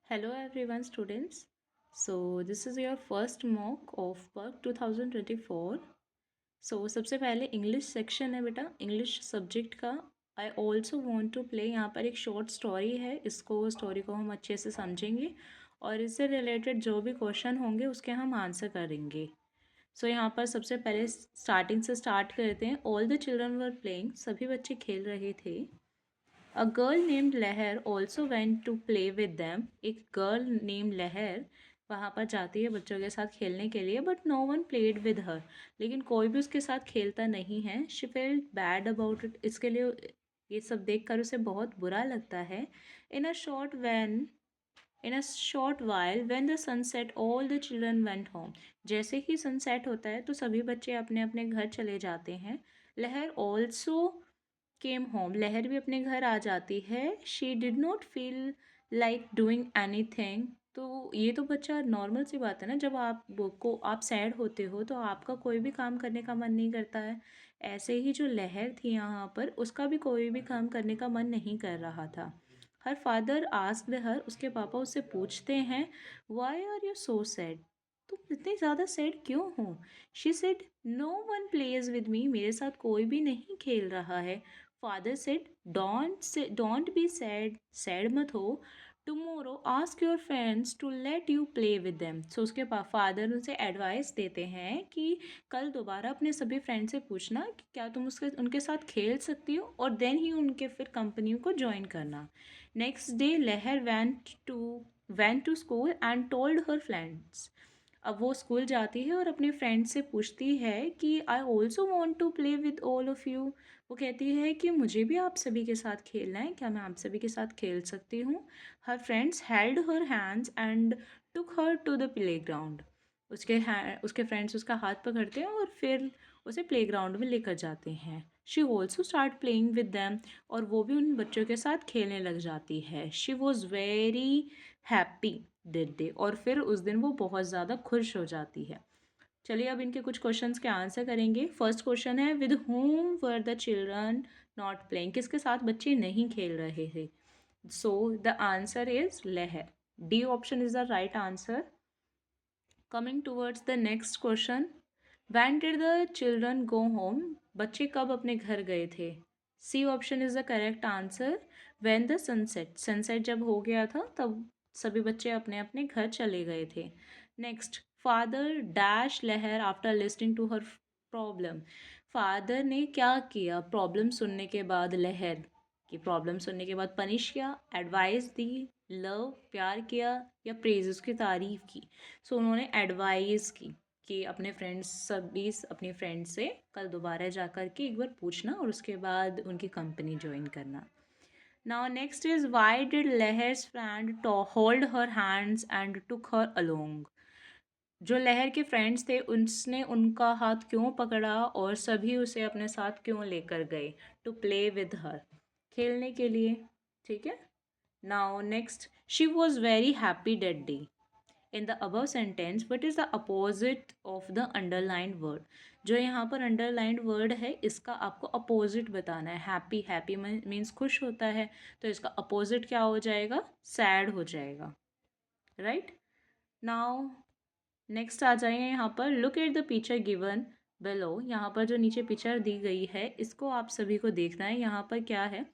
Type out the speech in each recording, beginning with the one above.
Hello everyone students. So this is your first mock of PERK 2024. So सबसे पहले English section है बेटा, English subject का। I also want to play, यहाँ पर एक शॉर्ट स्टोरी है, इसको स्टोरी को हम अच्छे से समझेंगे और इससे रिलेटेड जो भी क्वेश्चन होंगे उसके हम आंसर करेंगे। सो यहाँ पर सबसे पहले स्टार्टिंग से स्टार्ट करते हैं। All the children were playing, सभी बच्चे खेल रहे थे। A girl named Leher also went to play with them. एक गर्ल नेम लहर वहाँ पर जाती है बच्चों के साथ खेलने के लिए, but no one played with her, लेकिन कोई भी उसके साथ खेलता नहीं है। She felt bad about it, इसके लिए ये सब देखकर उसे बहुत बुरा लगता है। In a short when in a short while when the sunset all the children went home, जैसे ही सनसेट होता है तो सभी बच्चे अपने अपने घर चले जाते हैं। लहर ऑल्सो केम होम, लहर भी अपने घर आ जाती है। She did not feel like doing any thing, तो ये तो बच्चा नॉर्मल सी बात है ना, जब आप सैड होते हो तो आपका कोई भी काम करने का मन नहीं करता है। ऐसे ही जो लहर थी यहाँ पर, उसका भी कोई भी काम करने का मन नहीं कर रहा था। हर फादर आस्क्ड हर, उसके पापा उससे पूछते हैं, why are you so sad, तुम इतनी ज़्यादा सैड क्यों हो। She said, no one plays with me, मेरे साथ कोई भी नहीं खेल रहा है। Father said, don't be sad, sad मत हो। Tomorrow ask your friends to let you play with them, so उसके फादर उनसे एडवाइस देते हैं कि कल दोबारा अपने सभी फ्रेंड से पूछना कि क्या तुम उसके उनके साथ खेल सकती हो, और देन ही उनके फिर कंपनी को ज्वाइन करना। Next day Lahar went to school and told her friends, अब वो स्कूल जाती है और अपने फ्रेंड से पूछती है कि I also want to play with all of you, वो कहती है कि मुझे भी आप सभी के साथ खेलना है, क्या मैं आप सभी के साथ खेल सकती हूँ। Her friends held her hands and took her to the playground, उसके फ्रेंड्स उसका हाथ पकड़ते हैं और फिर उसे प्ले ग्राउंड में लेकर जाते हैं। She also start playing with them, और वो भी उन बच्चों के साथ खेलने लग जाती है। She was very happy that day, और फिर उस दिन वो बहुत ज़्यादा खुश हो जाती है। चलिए अब इनके कुछ क्वेश्चंस के आंसर करेंगे। फर्स्ट क्वेश्चन है, with whom were the children not playing, किसके साथ बच्चे नहीं खेल रहे थे। So the answer is Lahar, D option is the right answer. Coming towards the next question, when did the children go home, बच्चे कब अपने घर गए थे। C option is the correct answer, when the sunset, sunset जब हो गया था तब सभी बच्चे अपने अपने घर चले गए थे। Next, father dash Lahar after listening to her problem, father ने क्या किया प्रॉब्लम सुनने के बाद, लहर की प्रॉब्लम सुनने के बाद पनिश किया, एडवाइस दी, लव प्यार किया, या प्रेज उसकी तारीफ की। सो उन्होंने एडवाइस की कि अपने फ्रेंड्स सभी अपनी फ्रेंड से कल दोबारा जा कर के एक बार पूछना और उसके बाद उनकी कंपनी ज्वाइन करना। Now next is, why did Lahar's friend hold her hands and took her along, जो लहर के फ्रेंड्स थे उसने उनका हाथ क्यों पकड़ा और सभी उसे अपने साथ क्यों लेकर गए, टू प्ले विद हर, खेलने के लिए। ठीक है। Now next, she was very happy that day, in the above sentence what is the opposite of the underlined word, जो यहाँ पर अंडरलाइंड वर्ड है इसका आपको अपोजिट बताना है। हैप्पी, हैप्पी मीन्स खुश होता है, तो इसका अपोजिट क्या हो जाएगा, सैड हो जाएगा। राइट। नाउ नेक्स्ट आ जाइए यहाँ पर, look at the picture given below, यहाँ पर जो नीचे पिक्चर दी गई है इसको आप सभी को देखना है। यहाँ पर क्या है,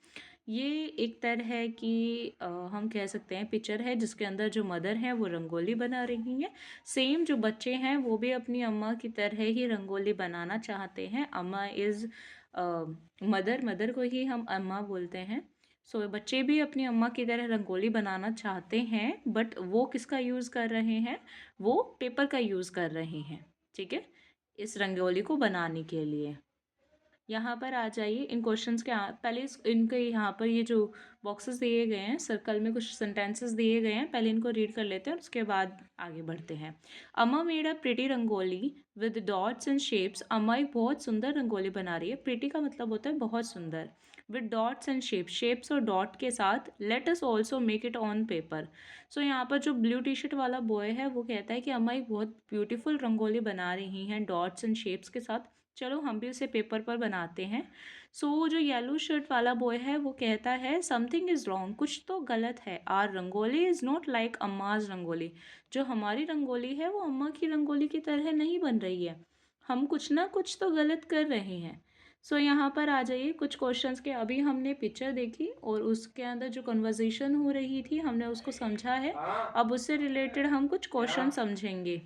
ये एक तरह है कि हम कह सकते हैं पिक्चर है जिसके अंदर जो मदर हैं वो रंगोली बना रही हैं। सेम जो बच्चे हैं वो भी अपनी अम्मा की तरह ही रंगोली बनाना चाहते हैं। अम्मा इज़ मदर, मदर को ही हम अम्मा बोलते हैं। सो बच्चे भी अपनी अम्मा की तरह रंगोली बनाना चाहते हैं, बट वो किसका यूज़ कर रहे हैं, वो पेपर का यूज़ कर रहे हैं। ठीक है, इस रंगोली को बनाने के लिए। यहाँ पर आ जाइए, इन क्वेश्चंस के पहले इनके यहाँ पर ये जो बॉक्सेस दिए गए हैं सर्कल में कुछ सेंटेंसेस दिए गए हैं, पहले इनको रीड कर लेते हैं और उसके बाद आगे बढ़ते हैं। अम्मा made a pretty rangoli with dots and shapes, अम्मा एक बहुत सुंदर रंगोली बना रही है। प्रिटी का मतलब होता है बहुत सुंदर। With dots and shapes, shapes और डॉट के साथ, let us also make it on paper. So यहाँ पर जो ब्लू टी शर्ट वाला बॉय है वो कहता है कि अम्मा एक बहुत ब्यूटीफुल रंगोली बना रही हैं डॉट्स एंड शेप्स के साथ, चलो हम भी उसे पेपर पर बनाते हैं। सो जो येलो शर्ट वाला बॉय है वो कहता है समथिंग इज़ रॉन्ग, कुछ तो गलत है। Our rangoli is not like Amma's rangoli, जो हमारी रंगोली है वो अम्मा की रंगोली की तरह नहीं बन रही है, हम कुछ ना कुछ तो गलत कर रहे हैं। सो यहाँ पर आ जाइए कुछ क्वेश्चंस के। अभी हमने पिक्चर देखी और उसके अंदर जो कन्वर्सेशन हो रही थी हमने उसको समझा है। अब उससे रिलेटेड हम कुछ क्वेश्चन समझेंगे।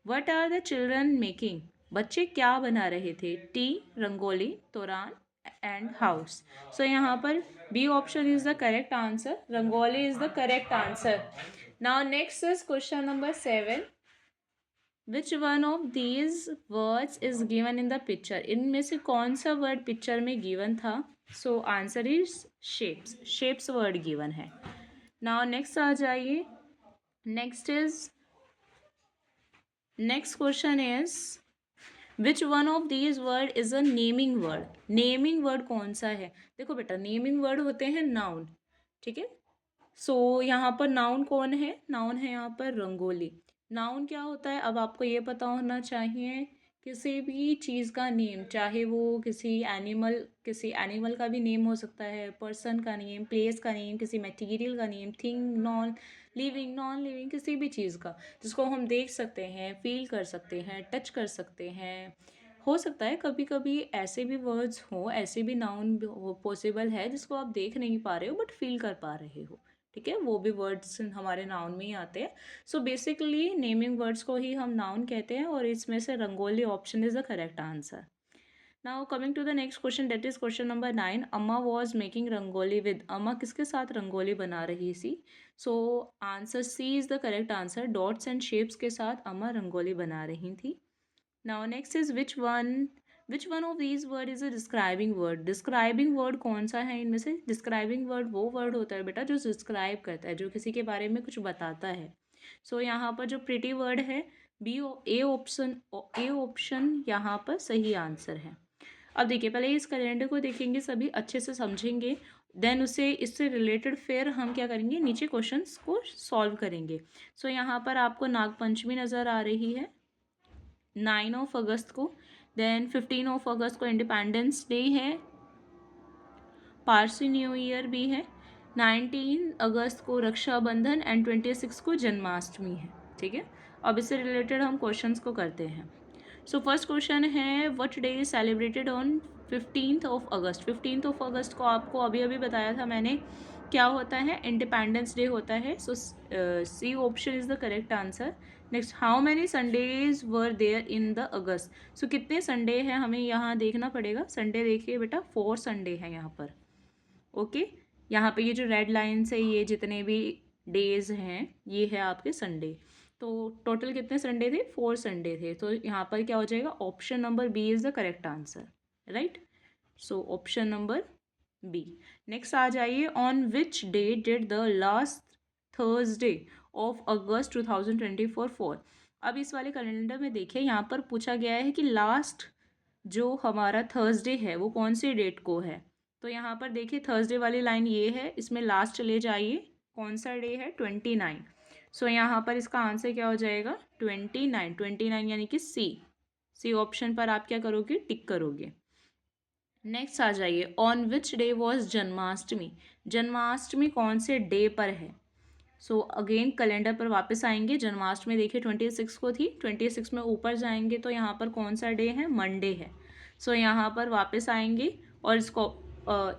What are the children making, बच्चे क्या बना रहे थे? Tea, rangoli, toran and house. So यहाँ पर B option is the correct answer, rangoli is the correct answer. Now next is question number 7। Which one of these words is given in the picture, इनमें से कौन सा वर्ड पिक्चर में given था? So answer is shapes, shapes word given है। Now next आ जाइए। Next question is which one of these word is a naming word, naming word कौन सा है? देखो बेटा नेमिंग वर्ड होते हैं नाउन, ठीक है। सो यहाँ पर नाउन कौन है? नाउन है यहाँ पर रंगोली। नाउन क्या होता है अब आपको ये पता होना चाहिए, किसी भी चीज़ का नेम, चाहे वो किसी एनिमल का भी नेम हो सकता है, पर्सन का नेम, प्लेस का नेम, किसी मटेरियल का नेम, थिंग, नॉन लिविंग किसी भी चीज़ का जिसको हम देख सकते हैं, फील कर सकते हैं, टच कर सकते हैं। हो सकता है कभी कभी ऐसे भी वर्ड्स हो, ऐसे भी नाउन पॉसिबल है जिसको आप देख नहीं पा रहे हो बट फील कर पा रहे हो, ठीक है, वो भी वर्ड्स हमारे नाउन में ही आते हैं। सो बेसिकली नेमिंग वर्ड्स को ही हम नाउन कहते हैं और इसमें से rangoli option is the correct answer. Now coming to the next question, that is question number 9। Amma was making rangoli with, अम्मा किसके साथ रंगोली बना रही थी? So answer C is the correct answer, dots and shapes के साथ अम्मा रंगोली बना रही थी। Now next is which one of these word is a describing word, describing word कौन सा है इनमें से? डिस्क्राइबिंग वर्ड वो वर्ड होता है बेटा जो डिस्क्राइब करता है, जो किसी के बारे में कुछ बताता है। सो यहाँ पर जो प्रिटी वर्ड है ए ऑप्शन यहाँ पर सही आंसर है। अब देखिए पहले इस कैलेंडर को देखेंगे, सभी अच्छे से समझेंगे, देन उसे इससे रिलेटेड फिर हम क्या करेंगे, नीचे क्वेश्चंस को सॉल्व करेंगे। सो यहाँ पर आपको नागपंचमी नज़र आ रही है 9 ऑफ अगस्त को, देन 15 ऑफ अगस्त को इंडिपेंडेंस डे है, पारसी न्यू ईयर भी है, 19 अगस्त को रक्षाबंधन एंड 26 को जन्माष्टमी है, ठीक है। अब इससे रिलेटेड हम क्वेश्चंस को करते हैं। सो फर्स्ट क्वेश्चन है what day is celebrated on 15th of August. 15th of अगस्त को आपको अभी अभी बताया था मैंने, क्या होता है? इंडिपेंडेंस डे होता है। So C option is the correct answer. Next, how many Sundays were there in the August. So कितने संडे हैं हमें यहाँ देखना पड़ेगा। संडे देखिए बेटा 4 संडे हैं यहाँ पर, ओके। यहाँ पे ये जो रेड लाइन से ये जितने भी डेज हैं ये है आपके संडे। तो टोटल कितने संडे थे? 4 संडे थे। तो यहाँ पर क्या हो जाएगा, option number B is the correct answer, right. So option number B. Next आ जाइए, on which day did the last Thursday of August 2024 fall. अब इस वाले कैलेंडर में देखिए यहाँ पर पूछा गया है कि लास्ट जो हमारा थर्सडे है वो कौन सी डेट को है। तो यहाँ पर देखिए थर्सडे वाली लाइन ये है, इसमें लास्ट चले जाइए, कौन सा डे है? 29। सो यहाँ पर इसका आंसर क्या हो जाएगा? 29। 29 यानी कि सी ऑप्शन पर आप क्या करोगे? टिक करोगे। नेक्स्ट आ जाइए, on which day was Janmashtami. Janmashtami कौन से डे पर है? सो अगेन कैलेंडर पर वापस आएंगे, जन्माष्टमी देखिए 26 को थी, 26 में ऊपर जाएंगे तो यहाँ पर कौन सा डे है? मंडे है। सो यहाँ पर वापस आएंगे और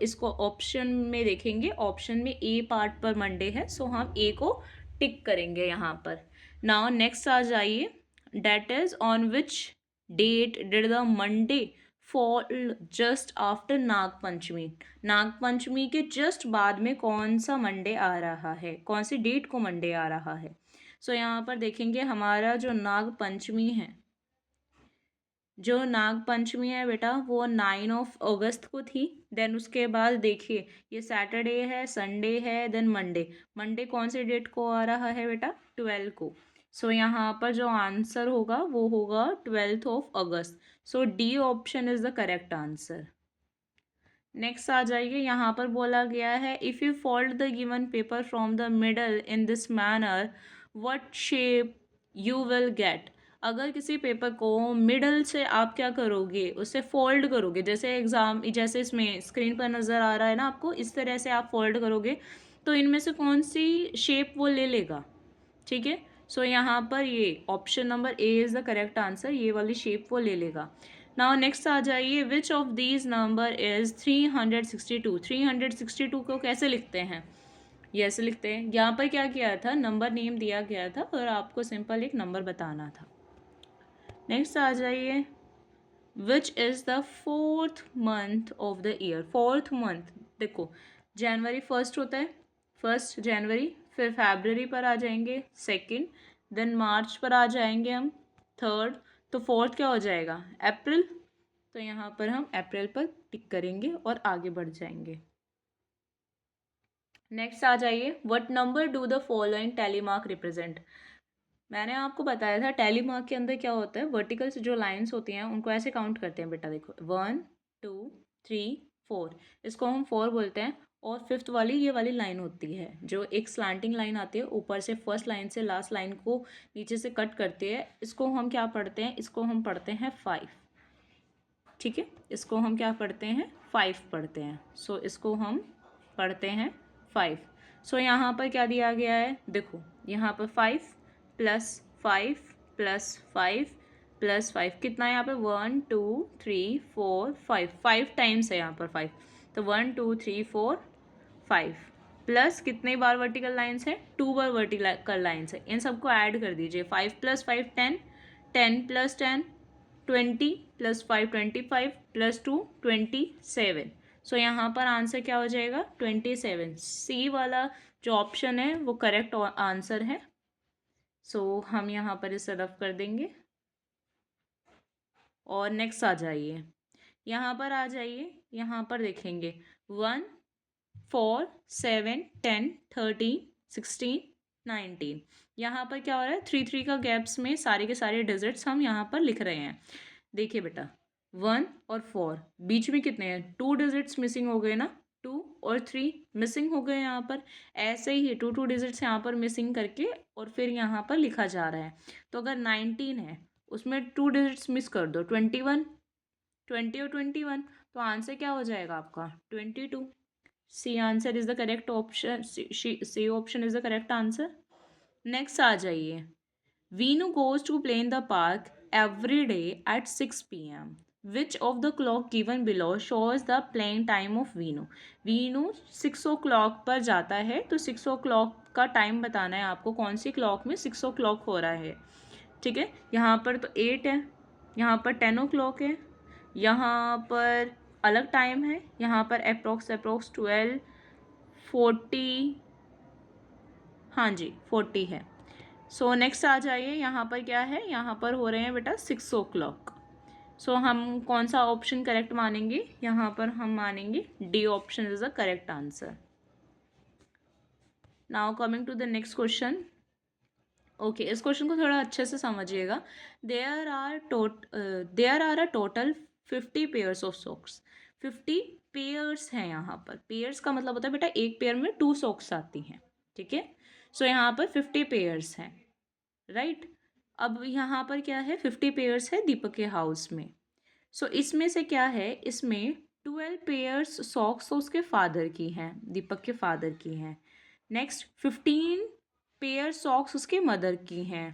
इसको ऑप्शन में देखेंगे, ऑप्शन में ए पार्ट पर मंडे है, सो हम ए को टिक करेंगे यहाँ पर। नाउ नेक्स्ट आ जाइए, that is on which date did the Monday fall just after Nagpanchami. Nagpanchami के जस्ट बाद में कौन सा मंडे आ रहा है, कौन सी डेट को मंडे आ रहा है? सो यहाँ पर देखेंगे हमारा जो नागपंचमी है, जो नागपंचमी है बेटा वो 9 ऑफ अगस्त को थी। देन उसके बाद देखिए ये सैटरडे है, संडे है, देन मंडे। मंडे कौन सी डेट को आ रहा है बेटा? 12 को। सो यहाँ पर जो आंसर होगा वो होगा 12th of August. So D option is the correct answer. Next आ जाइए, यहाँ पर बोला गया है if you fold the given paper from the middle in this manner what shape you will get. अगर किसी पेपर को मिडल से आप क्या करोगे, उसे फोल्ड करोगे, जैसे इसमें स्क्रीन पर नज़र आ रहा है ना आपको, इस तरह से आप फोल्ड करोगे तो इनमें से कौन सी शेप वो ले लेगा, ठीक है। सो यहाँ पर ये option number A is the correct answer, ये वाली शेप वो ले लेगा। नाउ नेक्स्ट आ जाइए, which of these number is 362। 362 को कैसे लिखते हैं, ये ऐसे लिखते हैं। यहाँ पर क्या किया था, नंबर नेम दिया गया था और आपको सिंपल एक नंबर बताना था। नेक्स्ट आ जाइए, which is the 4th month of the year. 4th month, देखो जनवरी फर्स्ट होता है, 1 जनवरी, फिर फरवरी पर आ जाएंगे 2, देन मार्च पर आ जाएंगे हम 3rd, तो 4th क्या हो जाएगा, अप्रैल। तो यहाँ पर हम अप्रैल पर टिक करेंगे और आगे बढ़ जाएंगे। नेक्स्ट आ जाइए, what number do the following tally mark represent. मैंने आपको बताया था टैली मार्क के अंदर क्या होता है, वर्टिकल से जो लाइंस होती हैं उनको ऐसे काउंट करते हैं बेटा। देखो 1 2 3 4, इसको हम 4 बोलते हैं। और 5th वाली ये वाली लाइन होती है जो एक स्लैंटिंग लाइन आती है, ऊपर से फर्स्ट लाइन से लास्ट लाइन को नीचे से कट करती है, इसको हम क्या पढ़ते हैं, इसको हम पढ़ते हैं 5, ठीक है। इसको हम क्या पढ़ते हैं, 5 पढ़ते हैं। सो इसको हम पढ़ते हैं 5। सो यहाँ पर क्या दिया गया है, देखो यहाँ पर 5 + 5 + 5 + 5 कितना है यहाँ पे, 1 2 3 4 5, 5 टाइम्स है यहाँ पर 5, तो 1 2 3 4 5 प्लस कितने बार वर्टिकल लाइन्स है, 2 बार वर्टिकल लाइन्स है। इन सबको ऐड कर दीजिए, 5 + 5 10, 10 + 10 20 + 5 25 + 2 27। सो यहाँ पर आंसर क्या हो जाएगा, 27। सी वाला जो ऑप्शन है वो करेक्ट आंसर है। सो हम यहाँ पर इसे रफ कर देंगे और नेक्स्ट आ जाइए, यहाँ पर आ जाइए, यहाँ पर देखेंगे 1 4 7 10 13 16 19। यहाँ पर क्या हो रहा है, 3 3 का गैप्स में सारे के सारे डिजिट्स हम यहाँ पर लिख रहे हैं। देखिए बेटा 1 और 4 बीच में कितने हैं, 2 डिजिट्स मिसिंग हो गए ना, 2 और 3 मिसिंग हो गए यहाँ पर। ऐसे ही 2 2 डिजिट्स यहाँ पर मिसिंग करके और फिर यहाँ पर लिखा जा रहा है। तो अगर 19 है उसमें 2 डिजिट्स मिस कर दो, 21, 20 और 21, तो आंसर क्या हो जाएगा आपका 22। C answer is the correct option, C option is the correct answer. Next आ जाइए, Veenu goes to play in the park every day at 6 PM. Which of the clock given below shows the playing time of Veenu. Veenu 6 o'clock पर जाता है, तो 6 o'clock का time बताना है आपको, कौन सी क्लॉक में 6 o'clock हो रहा है, ठीक है। यहाँ पर तो 8 है, यहाँ पर 10 o'clock है, यहाँ पर अलग टाइम है, यहाँ पर अप्रोक्स 12 40, हाँ जी 40 है। सो नेक्स्ट आ जाइए, यहाँ पर क्या है, यहाँ पर हो रहे हैं बेटा 6 o'clock। सो हम कौन सा ऑप्शन करेक्ट मानेंगे, यहाँ पर हम मानेंगे D option is the correct answer. Now coming to the next question. Okay, इस क्वेश्चन को थोड़ा अच्छे से समझिएगा। There are a total 50 pairs of socks. 50 pairs हैं यहाँ पर। पेयर्स का मतलब होता है बेटा एक पेयर में 2 सॉक्स आती हैं, ठीक है। सो यहाँ पर 50 पेयर्स हैं, राइट। अब यहाँ पर क्या है, 50 पेयर्स है दीपक के हाउस में। सो इसमें से क्या है, इसमें 12 पेयर्स सॉक्स उसके फादर की हैं, दीपक के फादर की हैं। नेक्स्ट 15 पेयर सॉक्स उसके मदर की हैं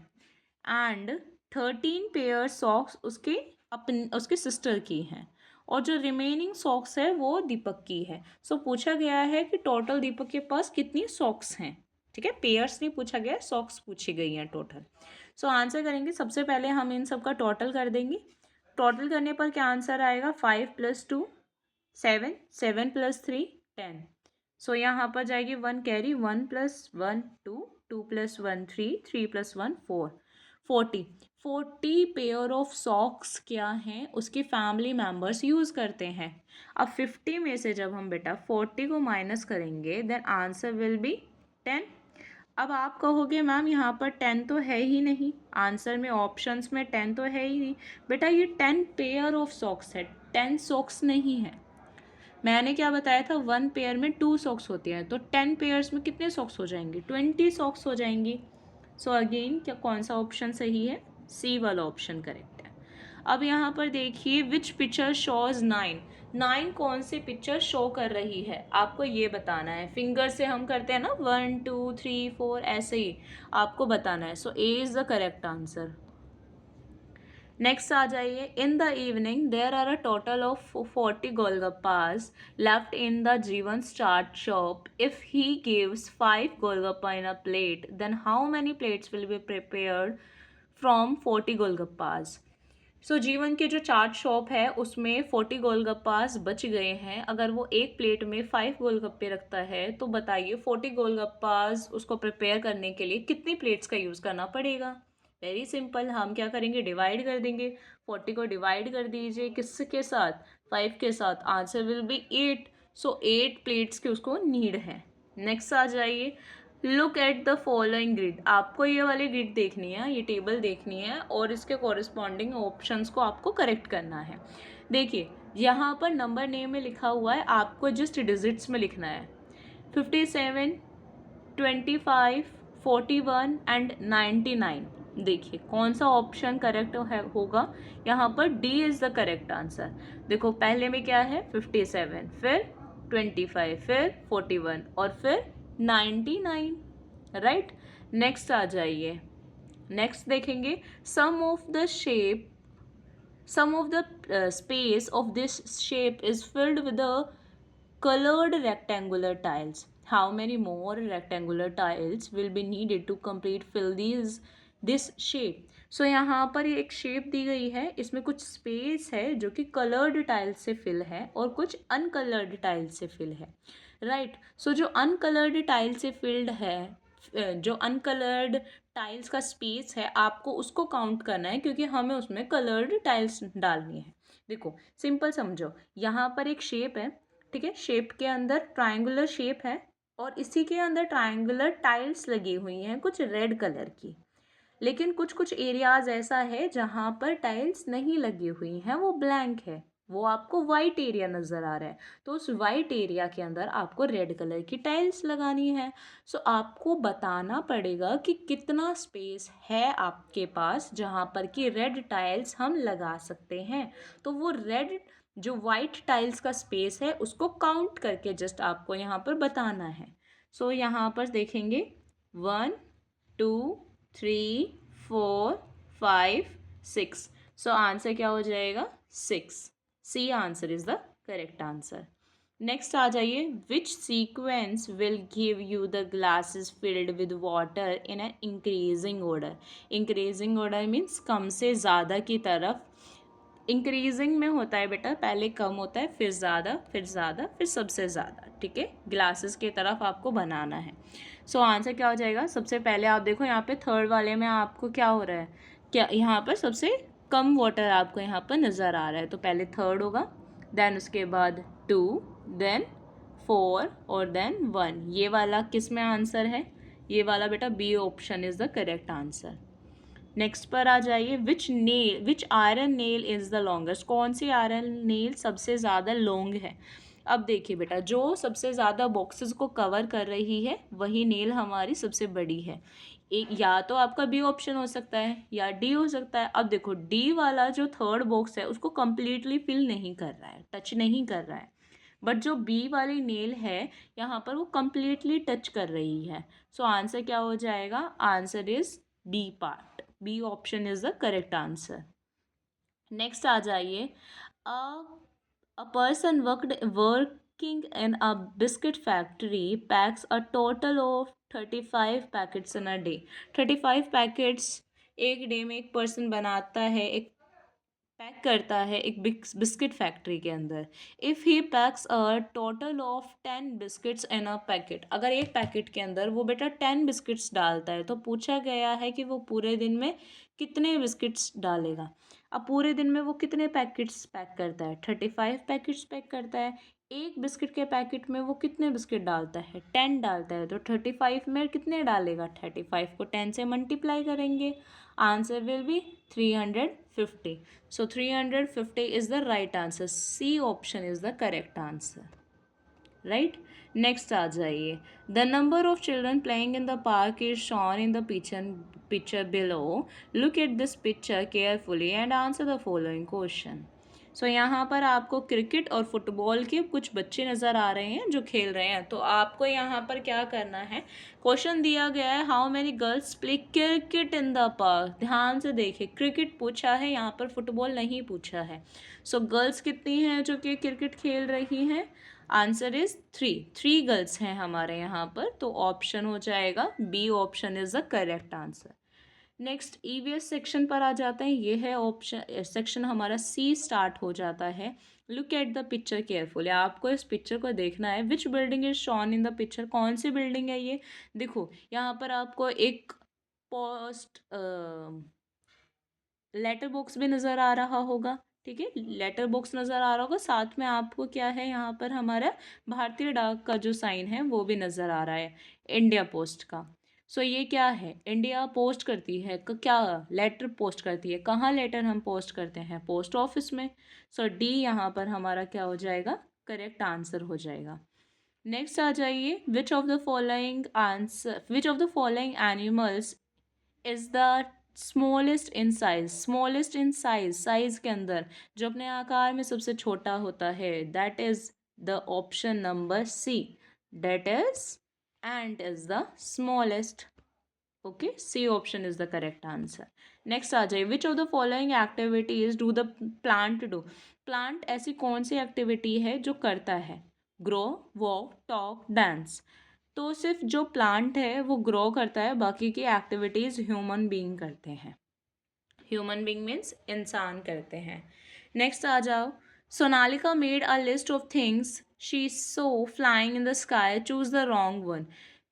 एंड 13 पेयर सॉक्स उसके सिस्टर की हैं, और जो रिमेनिंग सॉक्स है वो दीपक की है। सो पूछा गया है कि टोटल दीपक के पास कितनी सॉक्स हैं, ठीक है। पेयर्स नहीं पूछा गया, सॉक्स पूछी गई हैं टोटल। सो आंसर करेंगे, सबसे पहले हम इन सब का टोटल कर देंगे। टोटल करने पर क्या आंसर आएगा, 5 + 2 7, 7 + 3 10। सो यहाँ पर जाएगी 1 कैरी, 1 + 1 2, 2 + 1 3, 3 + 1 4, 40 पेयर ऑफ सॉक्स क्या हैं उसके फैमिली मेम्बर्स यूज़ करते हैं। अब 50 में से जब हम बेटा 40 को माइनस करेंगे देन आंसर विल बी 10। अब आप कहोगे मैम यहाँ पर 10 तो है ही नहीं, आंसर में ऑप्शंस में 10 तो है ही नहीं। बेटा ये 10 पेयर ऑफ सॉक्स है, 10 सॉक्स नहीं है। मैंने क्या बताया था, 1 पेयर में 2 सॉक्स होती हैं, तो 10 पेयर्स में कितने सॉक्स हो जाएंगे, 20 सॉक्स हो जाएंगी। सो अगेन क्या कौन सा ऑप्शन सही है, सी वाला ऑप्शन करेक्ट है। अब यहाँ पर देखिए विच पिक्चर शोज 9, 9 कौन सी पिक्चर शो कर रही है आपको ये बताना है। फिंगर से हम करते हैं ना 1 2 3 4 ऐसे ही आपको बताना है। So A is the correct answer. Next आ जाइए, in the evening there are a total of 40 golgappas left in the Jeevan chaat shop. If he gives 5 golgappa in a plate then how many plates will be prepared from 40 golgappas. So Jeevan के जो चाट shop है उसमें 40 गोलगप्पास बच गए हैं। अगर वो एक प्लेट में 5 गोलगप्पे रखता है तो बताइए 40 गोलगप्पास उसको प्रिपेयर करने के लिए कितनी प्लेट्स का यूज़ करना पड़ेगा। वेरी सिंपल, हम क्या करेंगे, डिवाइड कर देंगे। 40 को डिवाइड कर दीजिए किसके साथ, 5 के साथ, answer will be 8। So 8 plates की उसको नीड है। नेक्स्ट आ जाइए, look at the following grid. आपको ये वाली ग्रिड देखनी है, ये टेबल देखनी है और इसके कॉरेस्पॉन्डिंग ऑप्शंस को आपको करेक्ट करना है। देखिए यहाँ पर नंबर नेम में लिखा हुआ है, आपको जस्ट डिजिट्स में लिखना है। 57, 25, 41 एंड 99। देखिए कौन सा ऑप्शन करेक्ट है होगा। यहाँ पर D is the correct answer. देखो पहले में क्या है 57, फिर 25, फिर 41 और फिर 99, राइट। नेक्स्ट आ जाइए, नेक्स्ट देखेंगे, some of the shape, some of the space of this shape is filled with the colored rectangular tiles. How many more rectangular tiles will be needed to complete fill this shape? So यहाँ पर एक shape दी गई है, इसमें कुछ space है जो कि कलर्ड टाइल से फिल है और कुछ अनकलर्ड टाइल से फिल है, राइट। सो जो अनकलर्ड टाइल से फिल्ड है, जो अनकलर्ड टाइल्स का स्पेस है आपको उसको काउंट करना है क्योंकि हमें उसमें कलर्ड टाइल्स डालनी है। देखो सिंपल समझो, यहाँ पर एक शेप है, ठीक है, शेप के अंदर ट्रायंगुलर शेप है और इसी के अंदर ट्रायंगुलर टाइल्स लगी हुई हैं कुछ रेड कलर की। लेकिन कुछ कुछ एरियाज ऐसा है जहाँ पर टाइल्स नहीं लगी हुई हैं, वो ब्लैंक है, वो आपको वाइट एरिया नज़र आ रहा है। तो उस वाइट एरिया के अंदर आपको रेड कलर की टाइल्स लगानी है। सो आपको बताना पड़ेगा कि कितना स्पेस है आपके पास जहाँ पर कि रेड टाइल्स हम लगा सकते हैं। तो वो रेड जो वाइट टाइल्स का स्पेस है उसको काउंट करके जस्ट आपको यहाँ पर बताना है। सो यहाँ पर देखेंगे 1 2 3 4 5 6। सो आंसर क्या हो जाएगा 6। C answer is the correct answer. Next आ जाइए, which sequence will give you the glasses filled with water in an increasing order. Increasing order means कम से ज़्यादा की तरफ। इंक्रीजिंग में होता है बेटा, पहले कम होता है फिर ज़्यादा, फिर ज़्यादा, फिर सबसे ज़्यादा, ठीक है। ग्लासेस की तरफ आपको बनाना है। सो आंसर क्या हो जाएगा, सबसे पहले आप देखो यहाँ पे थर्ड वाले में आपको क्या हो रहा है, क्या यहाँ पर सबसे कम वाटर आपको यहाँ पर नज़र आ रहा है। तो पहले थर्ड होगा, देन उसके बाद 2, देन 4 और देन 1। ये वाला किस में आंसर है, ये वाला बेटा B option is the correct answer. Next पर आ जाइए, which iron nail is the longest. कौन सी आयरन नेल सबसे ज़्यादा लॉन्ग है। अब देखिए बेटा, जो सबसे ज़्यादा बॉक्सेस को कवर कर रही है वही नेल हमारी सबसे बड़ी है। एक या तो आपका बी ऑप्शन हो सकता है या डी हो सकता है। अब देखो डी वाला जो थर्ड बॉक्स है उसको कम्प्लीटली फिल नहीं कर रहा है, टच नहीं कर रहा है, बट जो बी वाली नेल है यहाँ पर वो कम्प्लीटली टच कर रही है। सो आंसर क्या हो जाएगा, answer is D part, B option is the correct answer. Next आ जाइए, a person working in a biscuit factory packs a total of 35 packets in a day. 35 packets एक day में एक पर्सन बनाता है, एक पैक करता है एक बिस्किट फैक्ट्री के अंदर। If he PACS a total of 10 biscuits in a packet. अगर एक पैकेट के अंदर वो बेटा 10 बिस्किट्स डालता है तो पूछा गया है कि वो पूरे दिन में कितने बिस्किट्स डालेगा। अब पूरे दिन में वो कितने पैकेट्स पैक करता है, 35 पैकेट्स पैक करता है। एक बिस्किट के पैकेट में वो कितने बिस्किट डालता है, 10 डालता है। तो 35 में कितने डालेगा, 35 को 10 से मल्टीप्लाई करेंगे, answer will be 350। So 350 is the right answer. C option is the correct answer. Right? Next आ जाइए, the number of children playing in the park is shown in the picture picture below. Look at this picture carefully and answer the following question. सो यहाँ पर आपको cricket और football के कुछ बच्चे नज़र आ रहे हैं जो खेल रहे हैं। तो आपको यहाँ पर क्या करना है, क्वेश्चन दिया गया है how many girls play cricket in the park. ध्यान से देखिए, क्रिकेट पूछा है, यहाँ पर फुटबॉल नहीं पूछा है। सो गर्ल्स कितनी हैं जो कि क्रिकेट खेल रही हैं? आंसर इज 3 गर्ल्स हैं हमारे यहाँ पर। तो ऑप्शन हो जाएगा B, option is the correct answer. Next EVS section पर आ जाते हैं। ये है ऑप्शन सेक्शन हमारा सी स्टार्ट हो जाता है। Look at the picture carefully. आपको इस पिक्चर को देखना है। Which building is shown in the picture. कौन सी बिल्डिंग है ये? देखो यहाँ पर आपको एक पोस्ट लेटर बॉक्स भी नज़र आ रहा होगा। ठीक है, लेटर बॉक्स नज़र आ रहा होगा, साथ में आपको क्या है यहाँ पर हमारा भारतीय डाक का जो साइन है वो भी नज़र आ रहा है, इंडिया पोस्ट का। सो ये क्या है? इंडिया पोस्ट करती है क्या? लेटर पोस्ट करती है। कहाँ लेटर हम पोस्ट करते हैं? पोस्ट ऑफिस में। सो डी यहाँ पर हमारा क्या हो जाएगा? करेक्ट आंसर हो जाएगा। नेक्स्ट आ जाइए, विच of the following answer, which of the following animals is the smallest in size. Smallest in size, size के अंदर जो अपने आकार में सबसे छोटा होता है, that is the option number C, that is ant is the smallest. Okay, C option is the correct answer. Next आ जाए, which of the following activities do the plant do. Plant ऐसी कौन सी एक्टिविटी है जो करता है? Grow, walk, talk, dance. तो सिर्फ जो प्लांट है वो ग्रो करता है, बाकी की एक्टिविटीज़ ह्यूमन बीइंग करते हैं। ह्यूमन बीइंग मीन्स इंसान करते हैं। नेक्स्ट आ जाओ, Sonalika made a list of things she so flying in the sky, choose the wrong one.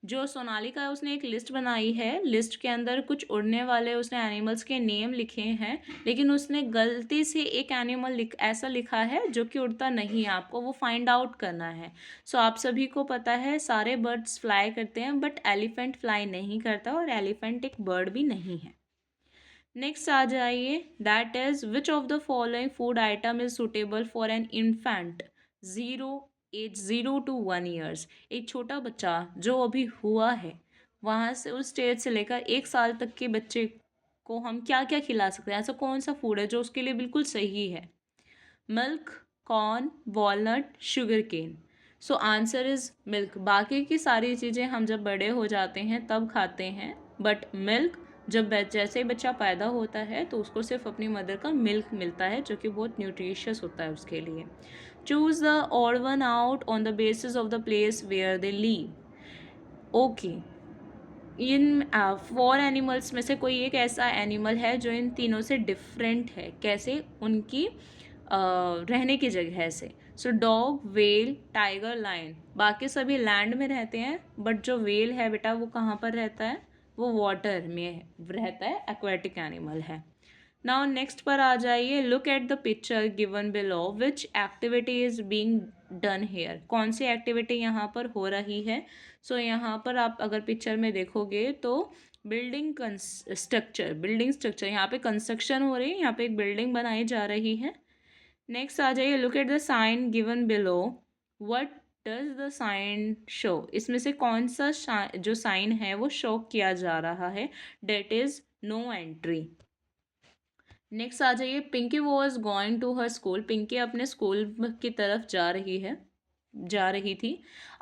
जो सोनालिका है उसने एक लिस्ट बनाई है, लिस्ट के अंदर कुछ उड़ने वाले उसने एनिमल्स के नेम लिखे हैं, लेकिन उसने गलती से एक एनिमल ऐसा लिखा है जो कि उड़ता नहीं है। आपको वो फाइंड आउट करना है। सो आप सभी को पता है सारे बर्ड्स फ्लाई करते हैं, बट एलिफेंट फ्लाई नहीं करता, और एलिफेंट एक बर्ड भी नहीं है। नेक्स्ट आ जाइए, that is which of the following food item is suitable for an infant age 0 to 1 years। एक छोटा बच्चा जो अभी हुआ है, वहाँ से उस स्टेज से लेकर 1 साल तक के बच्चे को हम क्या क्या खिला सकते हैं? ऐसा कौन सा फूड है जो उसके लिए बिल्कुल सही है? Milk, corn, walnut, sugarcane. So answer is milk. बाकी की सारी चीज़ें हम जब बड़े हो जाते हैं तब खाते हैं, बट मिल्क जब जैसे ही बच्चा पैदा होता है तो उसको सिर्फ अपनी मदर का मिल्क मिलता है, जो कि बहुत न्यूट्रिशियस होता है उसके लिए। Choose the odd one out on the basis of the place where they live. Okay, इन 4 एनिमल्स में से कोई एक ऐसा एनिमल है जो इन तीनों से डिफरेंट है। कैसे? उनकी रहने की जगह से। सो डॉग, वेल, टाइगर, लायन। बाकी सभी लैंड में रहते हैं, बट जो वेल है बेटा वो कहाँ पर रहता है? वो वाटर में रहता है, एक्वेटिक एनिमल है। नाउ नेक्स्ट पर आ जाइए, look at the picture given below, which activity is being done here. कौन सी एक्टिविटी यहाँ पर हो रही है? सो यहाँ पर आप अगर पिक्चर में देखोगे तो बिल्डिंग स्ट्रक्चर यहाँ पे कंस्ट्रक्शन हो रही है, यहाँ पे एक बिल्डिंग बनाई जा रही है। नेक्स्ट आ जाइए, look at the sign given below, what does the sign show. इसमें से कौन सा जो साइन है वो शो किया जा रहा है? That is no entry. Next आ जाइए, Pinky was going to her school. Pinky अपने स्कूल की तरफ जा रही थी।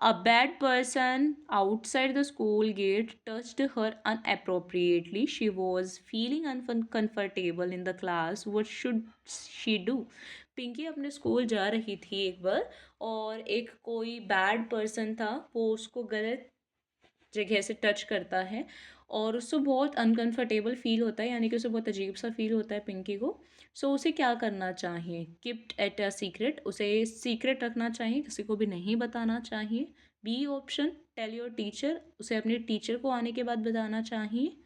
A bad person outside the school gate touched her inappropriately, she was feeling uncomfortable in the class, what should she do. Pinky अपने school जा रही थी एक बार, और एक कोई बैड पर्सन था, वो उसको गलत जगह से टच करता है और उससे बहुत अनकंफर्टेबल फील होता है, यानी कि उसे बहुत अजीब सा फील होता है पिंकी को। सो उसे क्या करना चाहिए? Keep at a secret. उसे सीक्रेट रखना चाहिए, किसी को भी नहीं बताना चाहिए। B option, tell your teacher. उसे अपने टीचर को आने के बाद बताना चाहिए।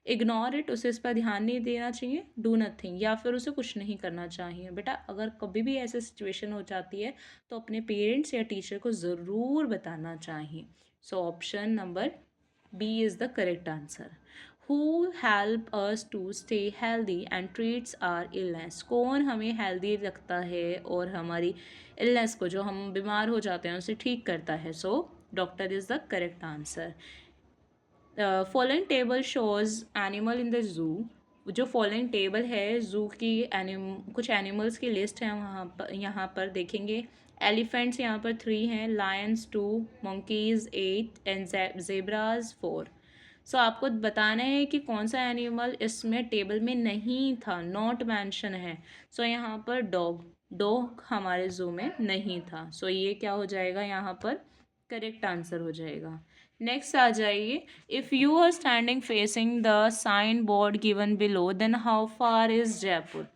इग्नोर इट, उसे इस पर ध्यान नहीं देना चाहिए। डू नथिंग, या फिर उसे कुछ नहीं करना चाहिए। बेटा अगर कभी भी ऐसी सिचुएशन हो जाती है तो अपने पेरेंट्स या टीचर को ज़रूर बताना चाहिए। So option number B is the correct answer. Who help us to stay healthy and treats our illness. कौन हमें हेल्दी रखता है और हमारी इलनेस को, जो हम बीमार हो जाते हैं, उसे ठीक करता है? So doctor is the correct answer. Following table shows animal in the zoo. जो फॉलोइंग टेबल है जू की कुछ एनिमल्स की लिस्ट है वहाँ पर, यहाँ पर देखेंगे। एलिफेंट्स यहाँ पर 3 हैं, लायंस 2, मंकीज 8 एंड जेब्राज 4। सो आपको बताना है कि कौन सा एनिमल इसमें टेबल में नहीं था, नॉट मेंशन है। सो यहाँ पर डॉग, डॉग हमारे जू में नहीं था। सो ये क्या हो जाएगा, यहाँ पर करेक्ट आंसर हो जाएगा। नेक्स्ट आ जाइए। If you are standing facing the sign board given below then how far is Jaipur.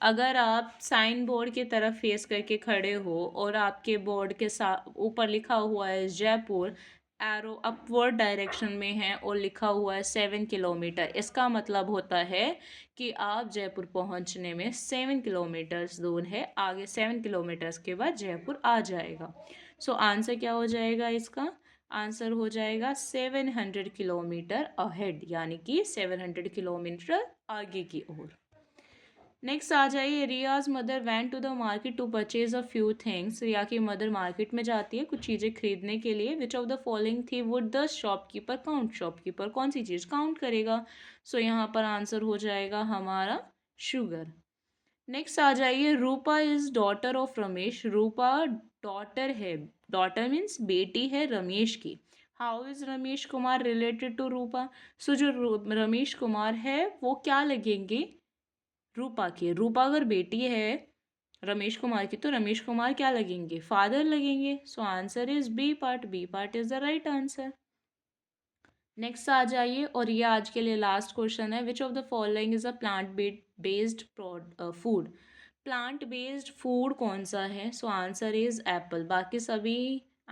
अगर आप साइन बोर्ड की तरफ फेस करके खड़े हो और आपके बोर्ड के साथ ऊपर लिखा हुआ है जयपुर, एरो अपवर्ड डायरेक्शन में है और लिखा हुआ है 7 किलोमीटर, इसका मतलब होता है कि आप जयपुर पहुंचने में 7 किलोमीटर्स दूर है। आगे 7 किलोमीटर्स के बाद जयपुर आ जाएगा। सो आंसर क्या हो जाएगा इसका, आंसर हो जाएगा 700 किलोमीटर अहेड, यानी कि 700 किलोमीटर आगे की ओर। नेक्स्ट आ जाइए। Riya's mother went to the market to purchase a few things. Riya की मदर मार्केट में जाती है कुछ चीज़ें खरीदने के लिए। विच ऑफ द फॉलोइंग थी would the shopkeeper count. Shopkeeper कौन सी चीज़ काउंट करेगा। सो यहाँ पर आंसर हो जाएगा हमारा शुगर। नेक्स्ट आ जाइए। Roopa is daughter of Ramesh. Roopa daughter है, डॉटर मीन्स बेटी है रमेश की। How is Ramesh Kumar related to Roopa. So जो रमेश कुमार है वो क्या लगेंगे, रूपा की। रूपा अगर बेटी है रमेश कुमार की तो रमेश कुमार क्या लगेंगे, फादर लगेंगे। So answer is B part, B part is the right answer. Next आ जाइए और ये आज के लिए लास्ट क्वेश्चन है। Which of the following is a plant based food. Plant based food कौन सा है। So answer is apple. बाकी सभी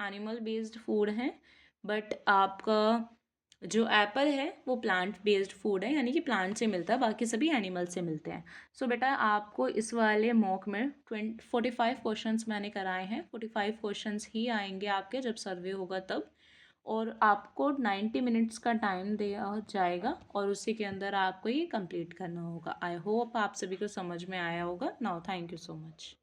एनिमल बेस्ड फूड हैं, बट आपका जो एप्पल है वो प्लांट बेस्ड फूड है, यानी कि प्लांट से मिलता है, बाकी सभी एनिमल से मिलते हैं। सो बेटा आपको इस वाले मॉक में 45 क्वेश्चंस मैंने कराए हैं। 45 क्वेश्चंस ही आएंगे आपके जब सर्वे होगा तब, और आपको 90 मिनट्स का टाइम दिया जाएगा और उसी के अंदर आपको ये कंप्लीट करना होगा। आई होप आप सभी को समझ में आया होगा। Now thank you so much.